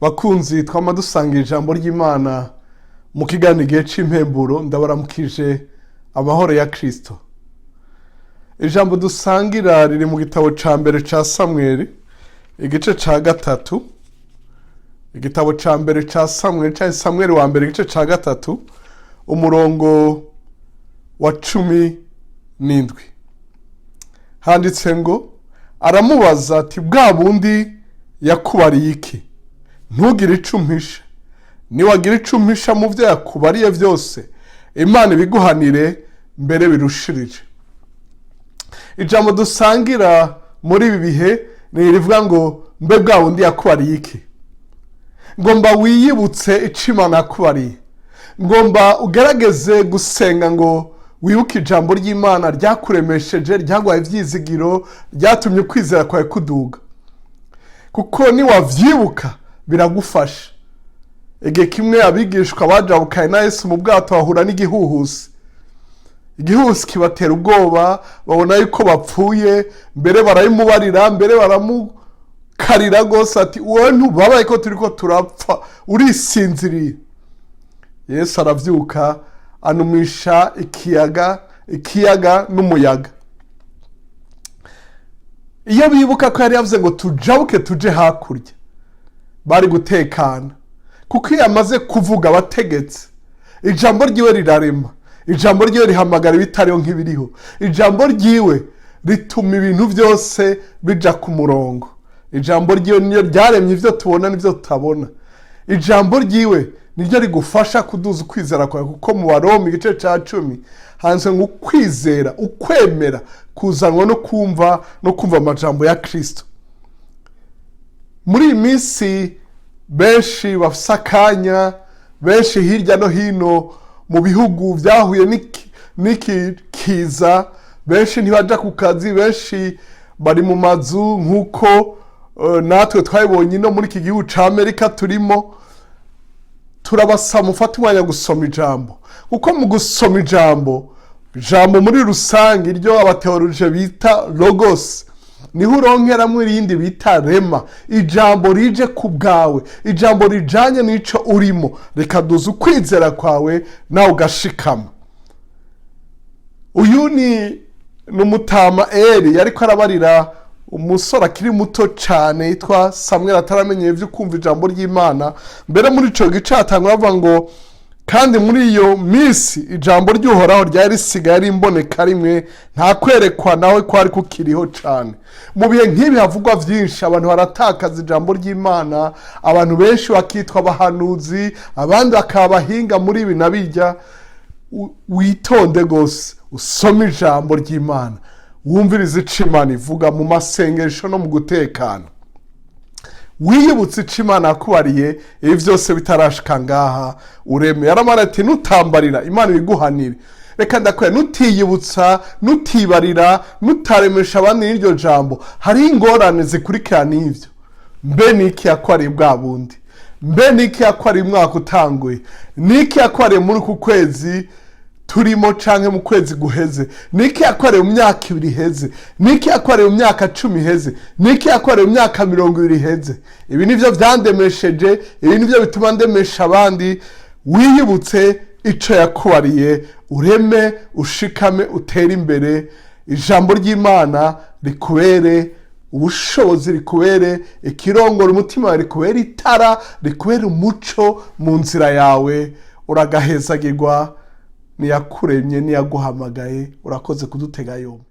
bakunzi twama dusangira ijambo ry'Imana mu kiganiro c'impemburo, ndabaramukije amahoro ya Kristo. Ijambo dusangira riri mu gitabo ca mbere ca Samweli, igice ca gatatu. Igitabo ca mbere ca Samweli wa mbere, igice ca gatatu, umurongo wa 17. Handitse ngo, aramubaza ati bwa bundi yakubariye iki? Ntugire ico umpisha. Niwagira ico umpisha mu vyo yakubariye vyose, Imana ibiguhanire mbere birushirije. Ijambo dusangira muri ibi bihe ni rivuga ngo, mbe bwa bundi yakubariye iki? Ngomba wiyibutse ico Imana yakubariye. Ngomba ugerageze gusenga ngo wibuke ijambo ry'Imana ryakuremesheje, ryaguhaye ivyizigiro, ryatumye ukwizera kwawe kuduga. Kuko niwavyibuka biragufasha. Igihe kimwe abigishwa bajabukaye na Yesu mu bwato bahura n'igihuhusi. Igihuhusi kibatera ubwoba, babona yuko bapfuye, mbere barayimubarira, mbere baramukarira gose ati wowe ntubabaye ko turiko turapfa, urisinziriye. Yesu aravyuka anumisha ikiyaga n'umuyaga. Iyo bibuka ko yari yavuze ngo tujabuke tuje hakurya, bari gutekana. Kuko iyo amaze kuvuga abategetsi, ijambo ryiwe rirarema, ijambo ryiwe rihamagara ibitariho nk'ibiriho, ijambo ryiwe rituma ibintu byose bija ku murongo. Ijambo ryiwe niyo ryaremye ivyo tubona n'ivyo tutabona. Ijambo ryiwe niryo rigufasha kuduza ukwizera kwawe, kuko mu Baroma igice ca 10 handitse ngo ukwizera, ukwemera kuzanwa no kumva amajambo ya Kristo. Muri iyi minsi benshi bafise akanya, benshi hirya no hino mu bihugu vyahuye n'iki kiza, benshi ntibaja ku kazi, benshi bari mu mazu nk'uko natwe twabibonye no muri iki gihugu ca Amerika turimo. Turabasaba mufate umwanya gusoma ijambo, kuko mu gusoma ijambo muri rusange iryo abateologije bita logos, niho uronkeramwo irindi bita rema, ijambo rije ku bwawe, ijambo rijanye n'ico urimo, rikaduza ukwizera kwawe nawe ugashikama. Uyu ni umutama Eli yariko arabarira umusore akiri muto cane yitwa Samweli, ataramenyeye ivyo kumva ijambo ry'Imana. Mbere muri ico gice hatangura bavuga ngo, kandi muri iyo misi ijambo ry'Uhoraho ryari risigaye ari imboneka rimwe, nta kwerekwa nawe kwari kukiriho cane. Mu bihe nk'ibi havugwa vyinshi, abantu baratakaza ijambo ry'Imana, abantu benshi bakitwa abahanuzi, abandi bakaba bahinga muri ibi na birya. Witonde gose usome ijambo ry'Imana, wumvirize ico Imana ivuga mu masengesho no mu gutekana. Wiyibutse ico Imana yakubariye, ibi vyose bitarashika ngaha ureme. Yaramara ati nutambarira Imana ibiguhanire. Reka ndakwiye nutiyibutsa, nutibarira, nutaremesha abandi n'iryo jambo, hari ingorane zikurikirana ivyo. Mbe niki yakwariye bwa bundi? Mbe niki yakwariye umwaka utanguye? Niki yakwariye muri ku kwezi turimo canke mu kwezi guheze? Niki yakwariye mu myaka 2 iheze? Niki yakwariye mu myaka 10 iheze? Niki yakwariye mu myaka 20 iheze? Ibi nivyo vyandemesheje, ibi nivyo bituma ndemesha abandi. Wiyibutse ico yakubariye, ureme, ushikame, utere imbere. Ijambo ry'Imana rikubere ubushobozi, rikubere ikirongora umutima, rikubere itara, rikubere umuco mu nzira yawe. Uragahezagirwa niyakuremye, niyaguhamagaye. Urakoze kudutega yombi.